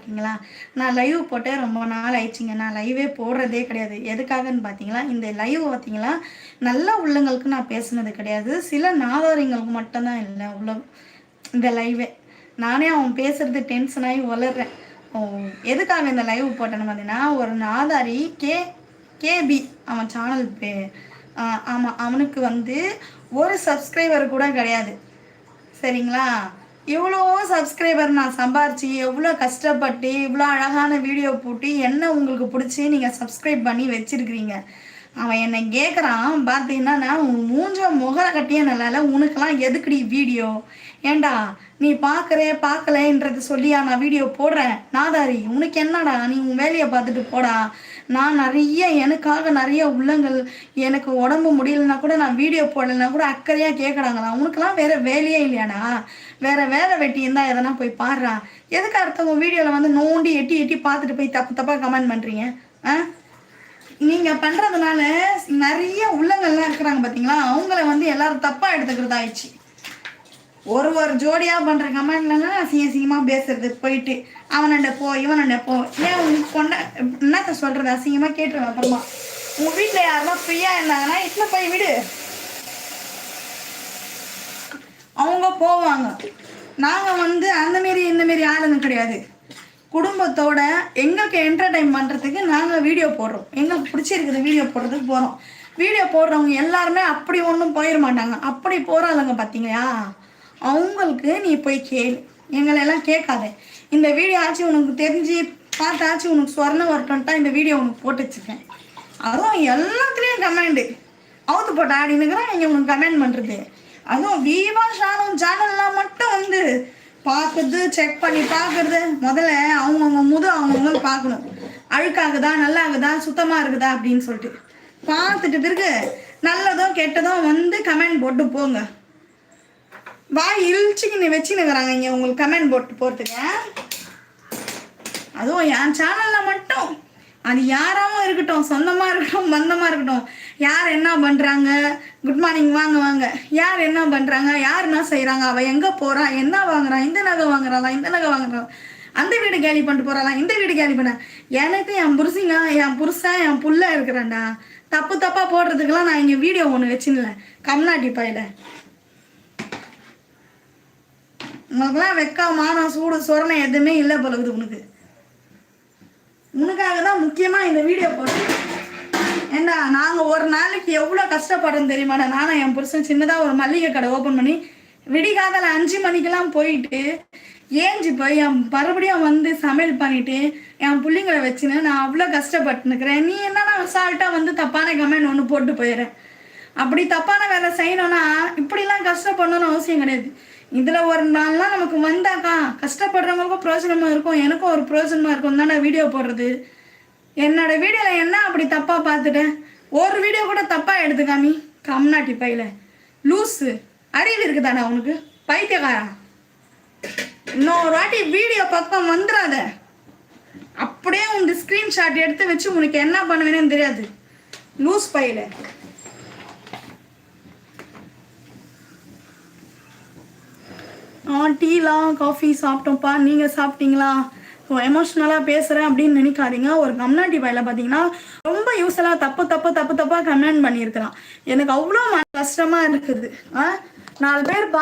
இருக்கீங்களா? நான் லைவ் போட்டே ரொம்ப நாள் ஆயிடுச்சுங்க. நான் லைவே போடுறதே கிடையாது. எதுக்காகன்னு பார்த்தீங்களா, இந்த லைவ் பார்த்தீங்களா, நல்ல உள்ளங்களுக்கு நான் பேசுனது கிடையாது. சில நாதாரிங்களுக்கு மட்டும்தான் இல்லை உள்ள இந்த லைவே. நானே அவன் பேசுறது டென்ஷன் ஆகி வளர்றேன். எதுக்காக இந்த லைவ் போட்டேன்னு பார்த்தீங்கன்னா, ஒரு நாதாரி கேபி அவன் சேனல் ஆமாம், அவனுக்கு வந்து ஒரு சப்ஸ்கிரைபர் கூட கிடையாது. சரிங்களா? இவ்வளோ சப்ஸ்கிரைபர் நான் சம்பாரிச்சு எவ்வளோ கஷ்டப்பட்டு இவ்வளோ அழகான வீடியோ போட்டு என்ன உங்களுக்கு பிடிச்சி நீங்கள் சப்ஸ்கிரைப் பண்ணி வச்சுருக்கிறீங்க. அவன் என்னை கேட்குறான், பார்த்தீங்கன்னா நான் உன் மூஞ்ச முகரை கட்டியே நல்லால, உனக்கெல்லாம் எதுக்குடி வீடியோ? ஏண்டா நீ பார்க்கலன்றது சொல்லியா நான் வீடியோ போடுறேன்? நாதாரி உனக்கு என்னடா, நீ உன் வேலையை பார்த்துட்டு போடா. நான் எனக்காக நிறைய உள்ளங்கள் எனக்கு உடம்பு முடியலன்னா கூட நான் வீடியோ போடலைன்னா கூட அக்கறையாக கேட்குறாங்களா? உனக்கெல்லாம் வேறு வேலையே இல்லையாடா? வேறு வேலை வெட்டி இருந்தால் எதனா போய் பாடுறா. எதுக்கு அடுத்தவங்க வீடியோவில் வந்து நோண்டி எட்டி எட்டி பார்த்துட்டு போய் தப்பாக கமெண்ட் பண்ணுறீங்க? நீங்கள் பண்ணுறதுனால நிறைய உள்ளங்கள்லாம் இருக்கிறாங்க பார்த்தீங்களா, அவங்கள வந்து எல்லாரும் தப்பாக எடுத்துக்கிறது ஆயிடுச்சு. ஒரு ஜோடியாக பண்ணுற கமெண்ட்லாம் அசிங்கமாக பேசுறது, போயிட்டு அவனண்ட போ இவனண்ட போ. ஏன் உனக்கு என்னத்த சொல்கிறது, அசிங்கமாக கேட்டுருவேன். அப்புறமா உங்கள் வீட்டில் யாரெல்லாம் ஃப்ரீயாக இருந்தாங்கன்னா இட்ல போய் விடு, அவங்க போவாங்க. நாங்கள் வந்து அந்தமாரி இந்தமாரி ஆளுங்க கிடையாது. குடும்பத்தோட எங்களுக்கு என்டர்டைன் பண்ணுறதுக்கு நாங்கள் வீடியோ போடுறோம். எங்களுக்கு பிடிச்சிருக்குது வீடியோ போடுறதுக்கு போகிறோம். வீடியோ போடுறவங்க எல்லாருமே அப்படி ஒன்றும் போயிட மாட்டாங்க. அப்படி போகிறாளுங்க பார்த்தீங்களா, அவங்களுக்கு நீ போய் கேளு, எங்களெல்லாம் கேட்காத. இந்த வீடியோ ஆச்சு உனக்கு தெரிஞ்சு பார்த்தாச்சு உனக்கு சொரணம் வரட்டும்ட்டா இந்த வீடியோ உனக்கு போட்டு வச்சுருக்கேன். அதுவும் எல்லாத்துலேயும் கமெண்டு அவுத்து போட்டு ஆடினுக்கிறேன். இங்கே உனக்கு கமெண்ட் பண்ணுறது, அதுவும் வீவா ஷானும் சேனல்லாம் மட்டும் வந்து பார்க்குறது, செக் பண்ணி பார்க்குறது. முதல்ல அவங்கவுங்க பார்க்கணும், அழுக்காகுதா நல்லாகுதா சுத்தமாக இருக்குதா அப்படின்னு சொல்லிட்டு பார்த்துட்டு பிறகு நல்லதோ கெட்டதோ வந்து கமெண்ட் போட்டு போங்க. வாய் இழிச்சிக்கின்னு வச்சுன்னுக்குறாங்க இங்கே உங்களுக்கு கமெண்ட் போட்டு போகிறதுக்கு. அதுவும் என் சேனலில் மட்டும் அது யாராவும் இருக்கட்டும், சொந்தமாக இருக்கட்டும் பந்தமாக இருக்கட்டும், யார் என்ன பண்ணுறாங்க, குட் மார்னிங் வாங்க வாங்க, யார் என்ன பண்ணுறாங்க, யார் என்ன செய்கிறாங்க, அவள் எங்கே போகிறா, என்ன வாங்குறான், இந்த நகை வாங்குறாளா, இந்த நகை வாங்குறாள், அந்த வீடு கேலி பண்ணிட்டு போகிறாளா, இந்த வீடு கேலி பண்ண, எனக்கு என் புருஷன் என் புள்ள இருக்கிறான்டா. தப்பாக போடுறதுக்கெல்லாம் நான் இங்கே வீடியோ ஒன்று வச்சுன்னு கம்நாட்டி பையில. உங்களுக்குலாம் வெக்கா மானம் சூடு சொரணை எதுவுமே இல்லை போலகுது. உனக்காக தான் முக்கியமாக இந்த வீடியோ போட்டு. ஏண்டா நாங்கள் ஒரு நாளைக்கு எவ்வளோ கஷ்டப்படுறோம் தெரியுமாடா? நானும் என் புருஷன் சின்னதாக ஒரு மல்லிகை கடை ஓப்பன் பண்ணி விடிகாதல 5 மணிக்கெல்லாம் போயிட்டு ஏஞ்சி போய் மறுபடியும் வந்து சமையல் பண்ணிட்டு என் பிள்ளைங்களை வச்சுன்னு நான் அவ்வளோ கஷ்டப்பட்டுனுக்கிறேன். நீ என்னன்னா சால்ட்டாக வந்து தப்பான கமெண்ட் ஒன்று போட்டு போயிடுறேன். அப்படி தப்பான வேலை செய்யணும்னா இப்படிலாம் கஷ்டப்படணும்னு அவசியம் கிடையாது. இதில் ஒரு நாள்லாம் நமக்கு வந்தாக்கா கஷ்டப்படுறவங்களுக்கும் பிரயோஜனமாக இருக்கும், எனக்கும் ஒரு பிரயோஜனமாக இருக்கும் தானே வீடியோ போடுறது. என்னோட வீடியோவில் என்ன அப்படி தப்பாக பார்த்துட்டேன்? ஒரு வீடியோ கூட தப்பாக எடுத்துக்காமி கம்நாட்டி பையில லூஸு. அறிவு இருக்குதாடா உனக்கு, பைத்தியக்காரா? இன்னொரு வாட்டி வீடியோ பக்கம் வந்துடாத. அப்படியே உனக்கு ஸ்க்ரீன்ஷாட் எடுத்து வச்சு உனக்கு என்ன பண்ணுவேன்னு தெரியாது, லூஸ் பையில. டீலாம் காஃபி சாப்பிட்டோம்ப்பா, நீங்கள் சாப்பிட்டீங்களா? எமோஷ்னலாக பேசுகிறேன் அப்படின்னு நினைக்காதீங்க. ஒரு கம்நாட்டி பையில பார்த்தீங்கன்னா ரொம்ப யூஸ்ஃபுல்லாக தப்பாக கமெண்ட் பண்ணியிருக்கிறான். எனக்கு அவ்வளோ கஷ்டமாக இருக்குது. 4 பேர்